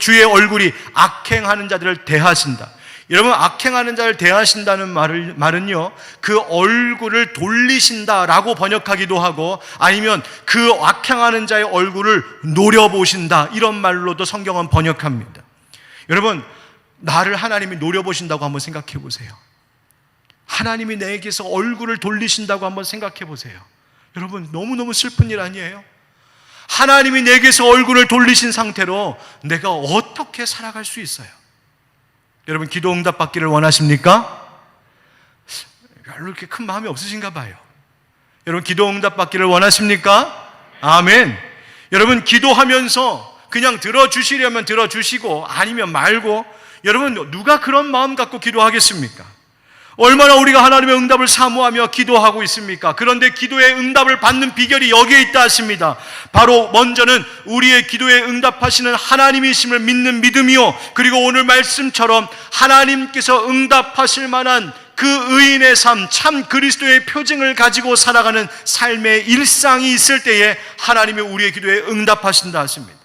주의 얼굴이 악행하는 자들을 대하신다. 여러분, 악행하는 자를 대하신다는 말은요, 그 얼굴을 돌리신다라고 번역하기도 하고, 아니면 그 악행하는 자의 얼굴을 노려보신다, 이런 말로도 성경은 번역합니다. 여러분, 나를 하나님이 노려보신다고 한번 생각해 보세요. 하나님이 내게서 얼굴을 돌리신다고 한번 생각해 보세요. 여러분, 너무너무 슬픈 일 아니에요? 하나님이 내게서 얼굴을 돌리신 상태로 내가 어떻게 살아갈 수 있어요? 여러분, 기도 응답 받기를 원하십니까? 별로 이렇게 큰 마음이 없으신가 봐요. 여러분, 기도 응답 받기를 원하십니까? 아멘. 여러분, 기도하면서 그냥 들어주시려면 들어주시고 아니면 말고, 여러분, 누가 그런 마음 갖고 기도하겠습니까? 얼마나 우리가 하나님의 응답을 사모하며 기도하고 있습니까? 그런데 기도의 응답을 받는 비결이 여기에 있다 하십니다. 바로 먼저는 우리의 기도에 응답하시는 하나님이심을 믿는 믿음이요, 그리고 오늘 말씀처럼 하나님께서 응답하실 만한 그 의인의 삶, 참 그리스도의 표징을 가지고 살아가는 삶의 일상이 있을 때에 하나님이 우리의 기도에 응답하신다 하십니다.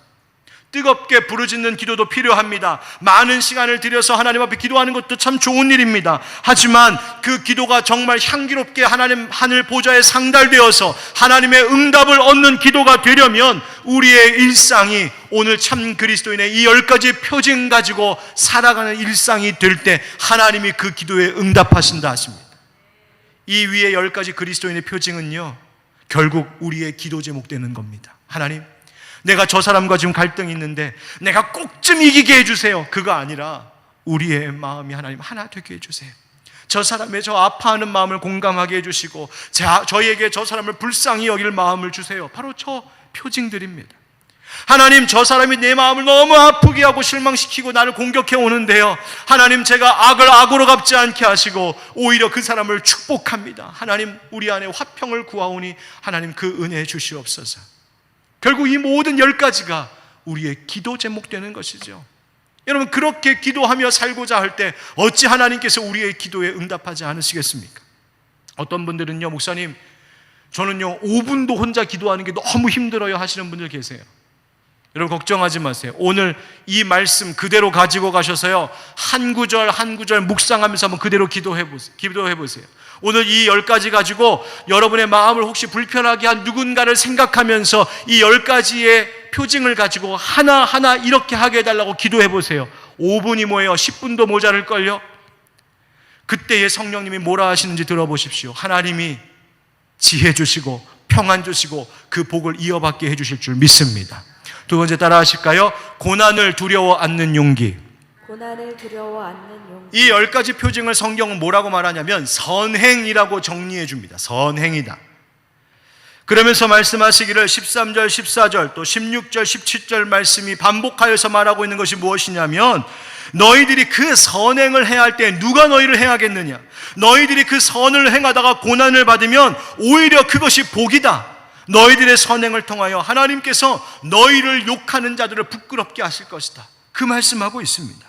뜨겁게 부르짖는 기도도 필요합니다. 많은 시간을 들여서 하나님 앞에 기도하는 것도 참 좋은 일입니다. 하지만 그 기도가 정말 향기롭게 하나님 하늘 보좌에 상달되어서 하나님의 응답을 얻는 기도가 되려면 우리의 일상이 오늘 참 그리스도인의 이 10가지 표징 가지고 살아가는 일상이 될 때 하나님이 그 기도에 응답하신다 하십니다. 이 위에 10가지 그리스도인의 표징은요, 결국 우리의 기도 제목 되는 겁니다. 하나님, 내가 저 사람과 지금 갈등이 있는데 내가 꼭 좀 이기게 해주세요. 그거 아니라 우리의 마음이 하나님 하나 되게 해주세요. 저 사람의 저 아파하는 마음을 공감하게 해주시고 저희에게 저 사람을 불쌍히 여길 마음을 주세요. 바로 저 표징들입니다. 하나님, 저 사람이 내 마음을 너무 아프게 하고 실망시키고 나를 공격해 오는데요, 하나님, 제가 악을 악으로 갚지 않게 하시고 오히려 그 사람을 축복합니다. 하나님, 우리 안에 화평을 구하오니 하나님 그 은혜 주시옵소서. 결국 이 모든 10가지가 우리의 기도 제목 되는 것이죠. 여러분, 그렇게 기도하며 살고자 할 때 어찌 하나님께서 우리의 기도에 응답하지 않으시겠습니까? 어떤 분들은요, 목사님, 저는요 5분도 혼자 기도하는 게 너무 힘들어요 하시는 분들 계세요. 여러분, 걱정하지 마세요. 오늘 이 말씀 그대로 가지고 가셔서요, 한 구절 한 구절 묵상하면서 한번 그대로 기도해 보세요. 오늘 이 10가지 가지고 여러분의 마음을 혹시 불편하게 한 누군가를 생각하면서 이 10가지의 표징을 가지고 하나하나 이렇게 하게 해달라고 기도해 보세요. 5분이 뭐예요? 10분도 모자랄걸요? 그때의 성령님이 뭐라 하시는지 들어보십시오. 하나님이 지혜 주시고 평안 주시고 그 복을 이어받게 해주실 줄 믿습니다. 두 번째 따라 하실까요? 고난을 두려워 않는 용기. 고난을 두려워 않는 용기. 이 10가지 표징을 성경은 뭐라고 말하냐면 선행이라고 정리해 줍니다. 선행이다. 그러면서 말씀하시기를 13절, 14절, 또 16절, 17절 말씀이 반복하여서 말하고 있는 것이 무엇이냐면, 너희들이 그 선행을 해야 할 때 누가 너희를 행하겠느냐? 너희들이 그 선을 행하다가 고난을 받으면 오히려 그것이 복이다. 너희들의 선행을 통하여 하나님께서 너희를 욕하는 자들을 부끄럽게 하실 것이다. 그 말씀하고 있습니다.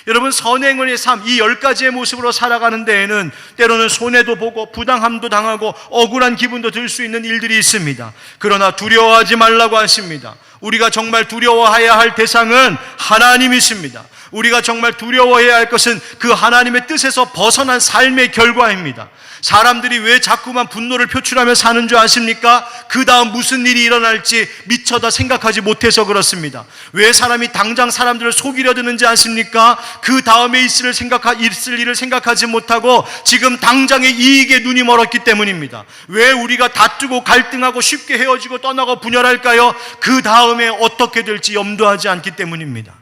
여러분, 선행의 삶, 이 10가지의 모습으로 살아가는 데에는 때로는 손해도 보고 부당함도 당하고 억울한 기분도 들 수 있는 일들이 있습니다. 그러나 두려워하지 말라고 하십니다. 우리가 정말 두려워해야 할 대상은 하나님이십니다. 우리가 정말 두려워해야 할 것은 그 하나님의 뜻에서 벗어난 삶의 결과입니다. 사람들이 왜 자꾸만 분노를 표출하며 사는 줄 아십니까? 그 다음 무슨 일이 일어날지 미처 다 생각하지 못해서 그렇습니다. 왜 사람이 당장 사람들을 속이려 드는지 아십니까? 그 다음에 있을 일을 생각하지 못하고 지금 당장의 이익에 눈이 멀었기 때문입니다. 왜 우리가 다투고 갈등하고 쉽게 헤어지고 떠나고 분열할까요? 그 다음에 어떻게 될지 염두하지 않기 때문입니다.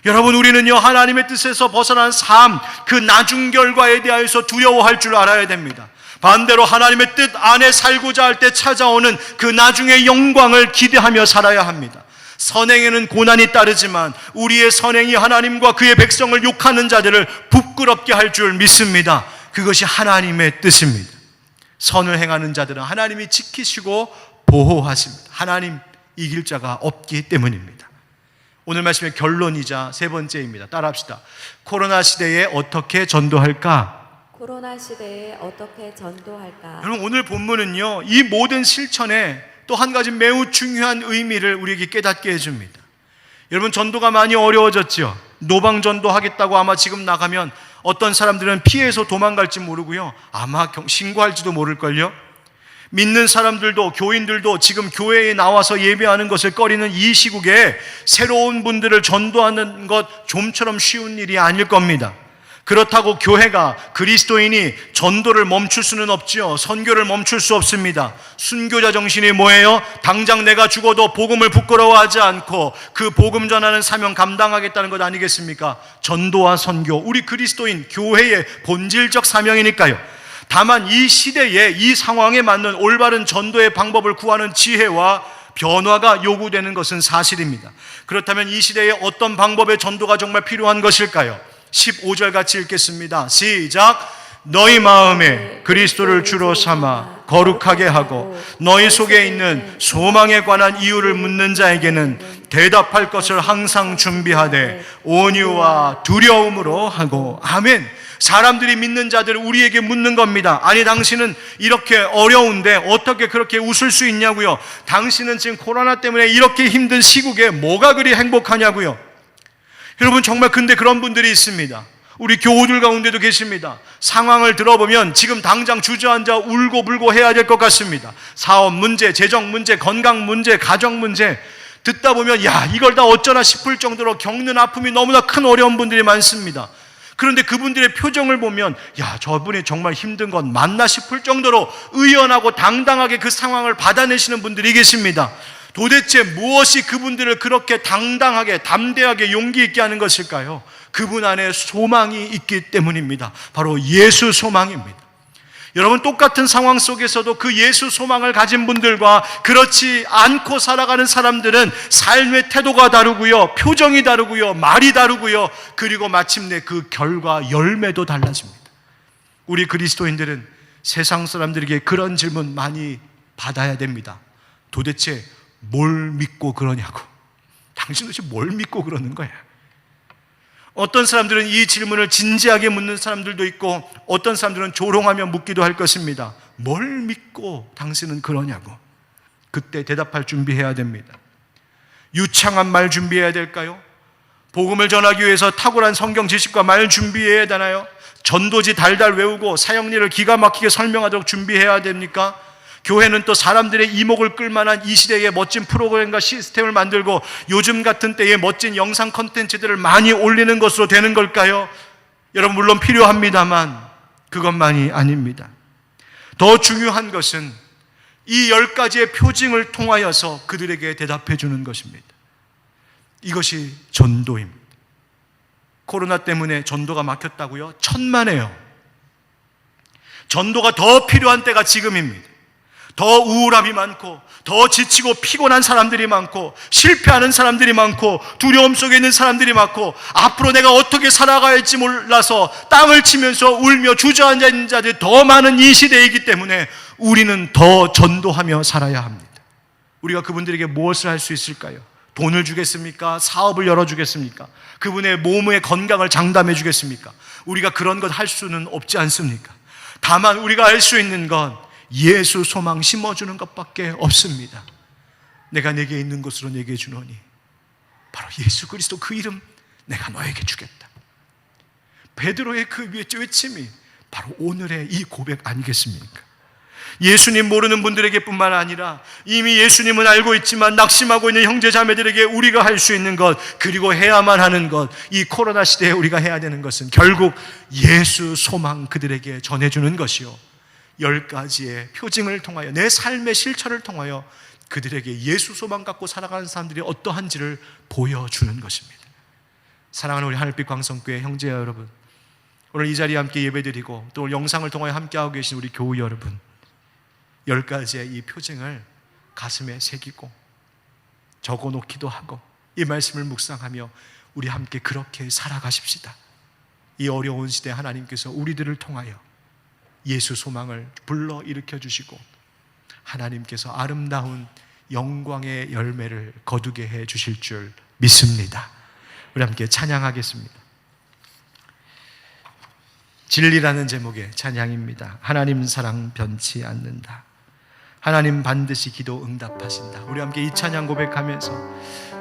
여러분, 우리는요 하나님의 뜻에서 벗어난 삶, 그 나중 결과에 대하여서 두려워할 줄 알아야 됩니다. 반대로 하나님의 뜻 안에 살고자 할 때 찾아오는 그 나중의 영광을 기대하며 살아야 합니다. 선행에는 고난이 따르지만 우리의 선행이 하나님과 그의 백성을 욕하는 자들을 부끄럽게 할 줄 믿습니다. 그것이 하나님의 뜻입니다. 선을 행하는 자들은 하나님이 지키시고 보호하십니다. 하나님 이길 자가 없기 때문입니다. 오늘 말씀의 결론이자 세 번째입니다. 따라합시다. 코로나 시대에 어떻게 전도할까? 코로나 시대에 어떻게 전도할까? 여러분, 오늘 본문은요, 이 모든 실천에 또 한 가지 매우 중요한 의미를 우리에게 깨닫게 해줍니다. 여러분, 전도가 많이 어려워졌죠. 노방 전도 하겠다고 아마 지금 나가면 어떤 사람들은 피해서 도망갈지 모르고요, 아마 신고할지도 모를걸요. 믿는 사람들도, 교인들도 지금 교회에 나와서 예배하는 것을 꺼리는 이 시국에 새로운 분들을 전도하는 것 좀처럼 쉬운 일이 아닐 겁니다. 그렇다고 교회가, 그리스도인이 전도를 멈출 수는 없지요. 선교를 멈출 수 없습니다. 순교자 정신이 뭐예요? 당장 내가 죽어도 복음을 부끄러워하지 않고 그 복음 전하는 사명 감당하겠다는 것 아니겠습니까? 전도와 선교, 우리 그리스도인 교회의 본질적 사명이니까요. 다만 이 시대에, 이 상황에 맞는 올바른 전도의 방법을 구하는 지혜와 변화가 요구되는 것은 사실입니다. 그렇다면 이 시대에 어떤 방법의 전도가 정말 필요한 것일까요? 15절 같이 읽겠습니다. 시작. 너희 마음에 그리스도를 주로 삼아 거룩하게 하고 너희 속에 있는 소망에 관한 이유를 묻는 자에게는 대답할 것을 항상 준비하되 온유와 두려움으로 하고. 아멘. 사람들이 믿는 자들을 우리에게 묻는 겁니다. 아니, 당신은 이렇게 어려운데 어떻게 그렇게 웃을 수 있냐고요? 당신은 지금 코로나 때문에 이렇게 힘든 시국에 뭐가 그리 행복하냐고요? 여러분, 정말 근데 그런 분들이 있습니다. 우리 교우들 가운데도 계십니다. 상황을 들어보면 지금 당장 주저앉아 울고불고 해야 될 것 같습니다. 사업 문제, 재정 문제, 건강 문제, 가정 문제, 듣다 보면 야, 이걸 다 어쩌나 싶을 정도로 겪는 아픔이 너무나 큰 어려운 분들이 많습니다. 그런데 그분들의 표정을 보면 야, 저분이 정말 힘든 건 맞나 싶을 정도로 의연하고 당당하게 그 상황을 받아내시는 분들이 계십니다. 도대체 무엇이 그분들을 그렇게 당당하게, 담대하게, 용기 있게 하는 것일까요? 그분 안에 소망이 있기 때문입니다. 바로 예수 소망입니다. 여러분, 똑같은 상황 속에서도 그 예수 소망을 가진 분들과 그렇지 않고 살아가는 사람들은 삶의 태도가 다르고요, 표정이 다르고요, 말이 다르고요, 그리고 마침내 그 결과, 열매도 달라집니다. 우리 그리스도인들은 세상 사람들에게 그런 질문 많이 받아야 됩니다. 도대체 뭘 믿고 그러냐고. 당신 도대체 뭘 믿고 그러는 거야? 어떤 사람들은 이 질문을 진지하게 묻는 사람들도 있고 어떤 사람들은 조롱하며 묻기도 할 것입니다. 뭘 믿고 당신은 그러냐고. 그때 대답할 준비해야 됩니다. 유창한 말 준비해야 될까요? 복음을 전하기 위해서 탁월한 성경 지식과 말 준비해야 되나요? 전도지 달달 외우고 사역일을 기가 막히게 설명하도록 준비해야 됩니까? 교회는 또 사람들의 이목을 끌만한 이 시대의 멋진 프로그램과 시스템을 만들고 요즘 같은 때에 멋진 영상 콘텐츠들을 많이 올리는 것으로 되는 걸까요? 여러분, 물론 필요합니다만 그것만이 아닙니다. 더 중요한 것은 이 10가지의 표징을 통하여서 그들에게 대답해 주는 것입니다. 이것이 전도입니다. 코로나 때문에 전도가 막혔다고요? 천만에요. 전도가 더 필요한 때가 지금입니다. 더 우울함이 많고 더 지치고 피곤한 사람들이 많고 실패하는 사람들이 많고 두려움 속에 있는 사람들이 많고 앞으로 내가 어떻게 살아가야 할지 몰라서 땅을 치면서 울며 주저앉아 있는 자들이 더 많은 이 시대이기 때문에 우리는 더 전도하며 살아야 합니다. 우리가 그분들에게 무엇을 할 수 있을까요? 돈을 주겠습니까? 사업을 열어주겠습니까? 그분의 몸의 건강을 장담해 주겠습니까? 우리가 그런 것 할 수는 없지 않습니까? 다만 우리가 할 수 있는 건 예수 소망 심어주는 것밖에 없습니다. 내가 내게 있는 것으로 내게 주노니 바로 예수 그리스도 그 이름 내가 너에게 주겠다. 베드로의 그 외침이 바로 오늘의 이 고백 아니겠습니까? 예수님 모르는 분들에게 뿐만 아니라 이미 예수님은 알고 있지만 낙심하고 있는 형제 자매들에게 우리가 할 수 있는 것, 그리고 해야만 하는 것, 이 코로나 시대에 우리가 해야 되는 것은 결국 예수 소망 그들에게 전해주는 것이요, 10가지의 표징을 통하여 내 삶의 실천을 통하여 그들에게 예수 소망 갖고 살아가는 사람들이 어떠한지를 보여주는 것입니다. 사랑하는 우리 하늘빛 광성교회 형제 여러분, 오늘 이 자리에 함께 예배드리고 또 영상을 통하여 함께하고 계신 우리 교우 여러분, 10가지의 이 표징을 가슴에 새기고 적어놓기도 하고 이 말씀을 묵상하며 우리 함께 그렇게 살아가십시다. 이 어려운 시대에 하나님께서 우리들을 통하여 예수 소망을 불러 일으켜 주시고 하나님께서 아름다운 영광의 열매를 거두게 해 주실 줄 믿습니다. 우리 함께 찬양하겠습니다. 진리라는 제목의 찬양입니다. 하나님 사랑 변치 않는다. 하나님 반드시 기도 응답하신다. 우리 함께 이 찬양 고백하면서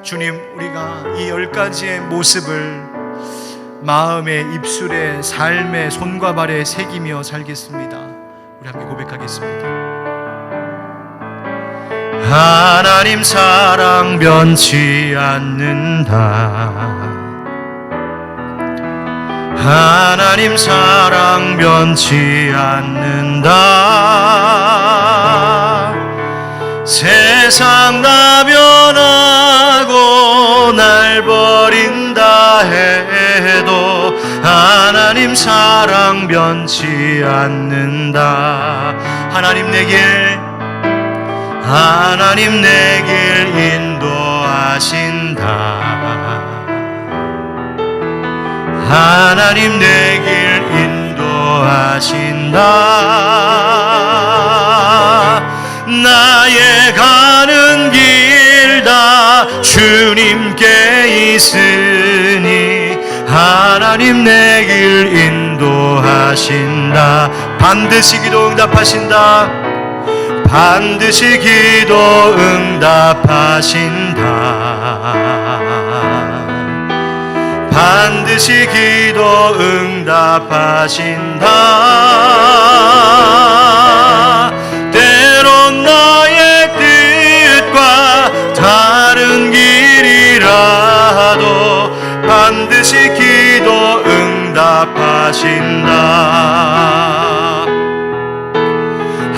주님, 우리가 이 10가지의 모습을 마음에, 입술에, 삶에, 손과 발에 새기며 살겠습니다. 우리 함께 고백하겠습니다. 하나님 사랑 변치 않는다. 하나님 사랑 변치 않는다. 세상 다 변하고 날 버린다 해도 하나님 사랑 변치 않는다. 하나님 내 길 인도하신다. 하나님 내 길 인도하신다. 나의 가는 길 다 주님께 있으니 하나님 내 길 인도하신다. 반드시 기도 응답하신다. 반드시 기도 응답하신다. 반드시 기도 응답하신다. 때론 나의 뜻과 다른 길이라도 반드시 기도 응답하신다.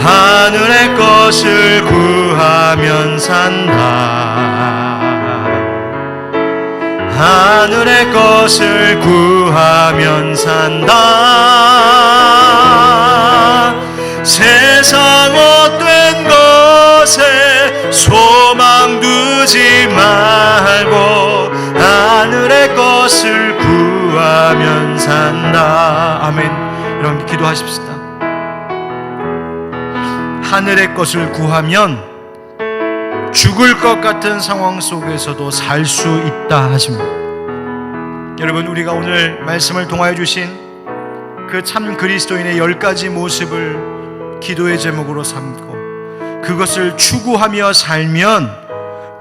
하늘의 것을 구하면 산다. 하늘의 것을 구하면 산다. 세상 헛된 것에 소망 두지 말고 하늘의 것을 구하면 산다. 아멘. 여러분 기도하십시다. 하늘의 것을 구하면 죽을 것 같은 상황 속에서도 살 수 있다 하십니다. 여러분, 우리가 오늘 말씀을 통하여 주신 그 참 그리스도인의 10가지 모습을 기도의 제목으로 삼고 그것을 추구하며 살면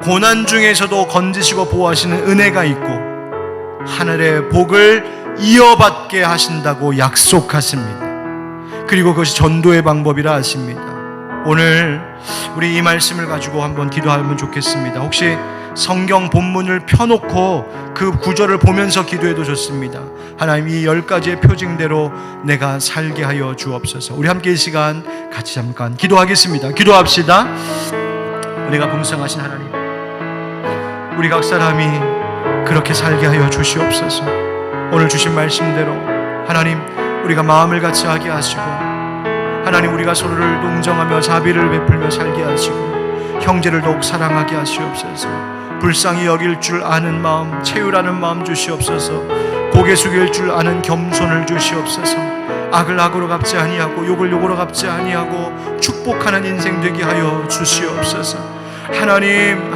고난 중에서도 건지시고 보호하시는 은혜가 있고 하늘의 복을 이어받게 하신다고 약속하십니다. 그리고 그것이 전도의 방법이라 하십니다. 오늘 우리 이 말씀을 가지고 한번 기도하면 좋겠습니다. 혹시 성경 본문을 펴놓고 그 구절을 보면서 기도해도 좋습니다. 하나님, 이 10가지의 표징대로 내가 살게 하여 주옵소서. 우리 함께 이 시간 같이 잠깐 기도하겠습니다. 기도합시다. 우리가 봉사하신 하나님, 우리 각 사람이 그렇게 살게 하여 주시옵소서. 오늘 주신 말씀대로 하나님, 우리가 마음을 같이 하게 하시고 하나님, 우리가 서로를 동정하며 자비를 베풀며 살게 하시고 형제를 더욱 사랑하게 하시옵소서. 불쌍히 여길 줄 아는 마음, 채우라는 마음 주시옵소서. 고개 숙일 줄 아는 겸손을 주시옵소서. 악을 악으로 갚지 아니하고 욕을 욕으로 갚지 아니하고 축복하는 인생 되게 하여 주시옵소서. 하나님,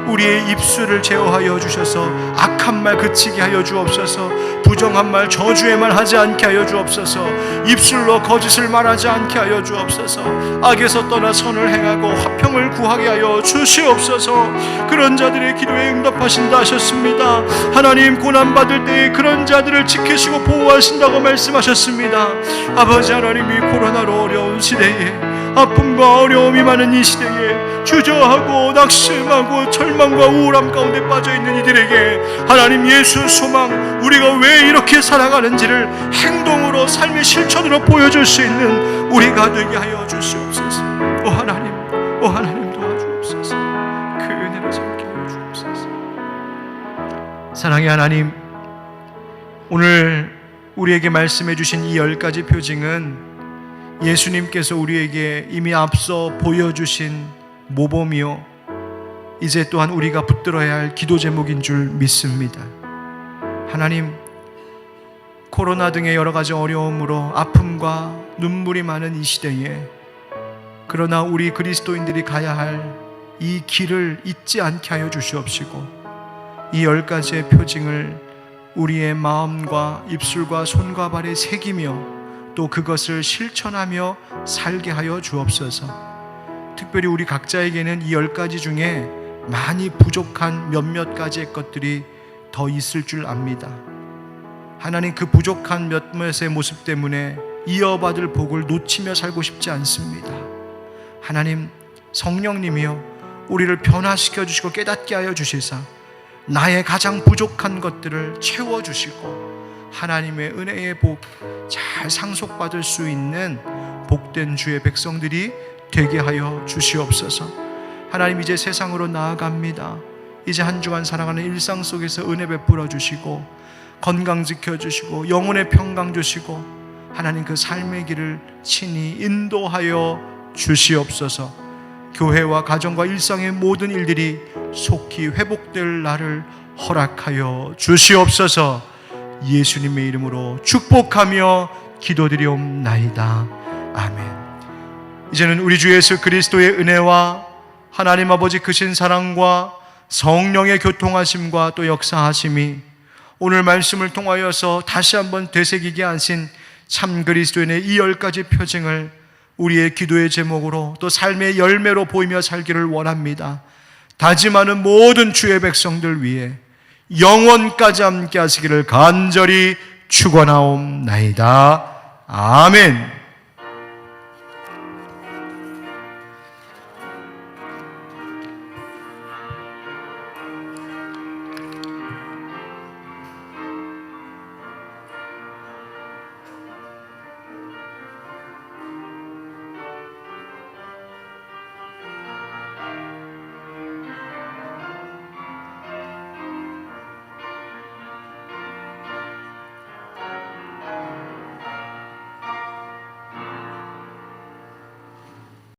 우리의 입술을 제어하여 주셔서 악한 말 그치게 하여 주옵소서. 부정한 말, 저주의 말 하지 않게 하여 주옵소서. 입술로 거짓을 말하지 않게 하여 주옵소서. 악에서 떠나 선을 행하고 화평을 구하게 하여 주시옵소서. 그런 자들의 기도에 응답하신다 하셨습니다. 하나님, 고난받을 때에 그런 자들을 지키시고 보호하신다고 말씀하셨습니다. 아버지 하나님이 코로나로 어려운 시대에, 아픔과 어려움이 많은 이 시대에 주저하고 낙심하고 절망과 우울함 가운데 빠져있는 이들에게 하나님, 예수 소망, 우리가 왜 이렇게 살아가는지를 행동으로, 삶의 실천으로 보여줄 수 있는 우리가 되게 하여 주시옵소서. 오 하나님 도와주옵소서. 그 은혜를 삼게 하여 주옵소서. 사랑의 하나님, 오늘 우리에게 말씀해 주신 이 10가지 표징은 예수님께서 우리에게 이미 앞서 보여주신 모범이요, 이제 또한 우리가 붙들어야 할 기도 제목인 줄 믿습니다. 하나님, 코로나 등의 여러 가지 어려움으로 아픔과 눈물이 많은 이 시대에, 그러나 우리 그리스도인들이 가야 할 이 길을 잊지 않게 하여 주시옵시고 이 10가지의 표징을 우리의 마음과 입술과 손과 발에 새기며 또 그것을 실천하며 살게 하여 주옵소서. 특별히 우리 각자에게는 이 10가지 중에 많이 부족한 몇몇 가지의 것들이 더 있을 줄 압니다. 하나님, 그 부족한 몇몇의 모습 때문에 이어받을 복을 놓치며 살고 싶지 않습니다. 하나님, 성령님이여 우리를 변화시켜 주시고 깨닫게 하여 주시사 나의 가장 부족한 것들을 채워주시고 하나님의 은혜의 복 잘 상속받을 수 있는 복된 주의 백성들이 되게 하여 주시옵소서. 하나님, 이제 세상으로 나아갑니다. 이제 한 주간 살아가는 일상 속에서 은혜 베풀어 주시고 건강 지켜주시고 영혼의 평강 주시고 하나님, 그 삶의 길을 친히 인도하여 주시옵소서. 교회와 가정과 일상의 모든 일들이 속히 회복될 날을 허락하여 주시옵소서. 예수님의 이름으로 축복하며 기도드리옵나이다. 아멘. 이제는 우리 주 예수 그리스도의 은혜와 하나님 아버지 크신 사랑과 성령의 교통하심과 또 역사하심이 오늘 말씀을 통하여서 다시 한번 되새기게 하신 참 그리스도인의 이 10가지 표징을 우리의 기도의 제목으로 또 삶의 열매로 보이며 살기를 원합니다. 다짐하는 모든 주의 백성들 위해 영원까지 함께 하시기를 간절히 축원하옵나이다. 아멘.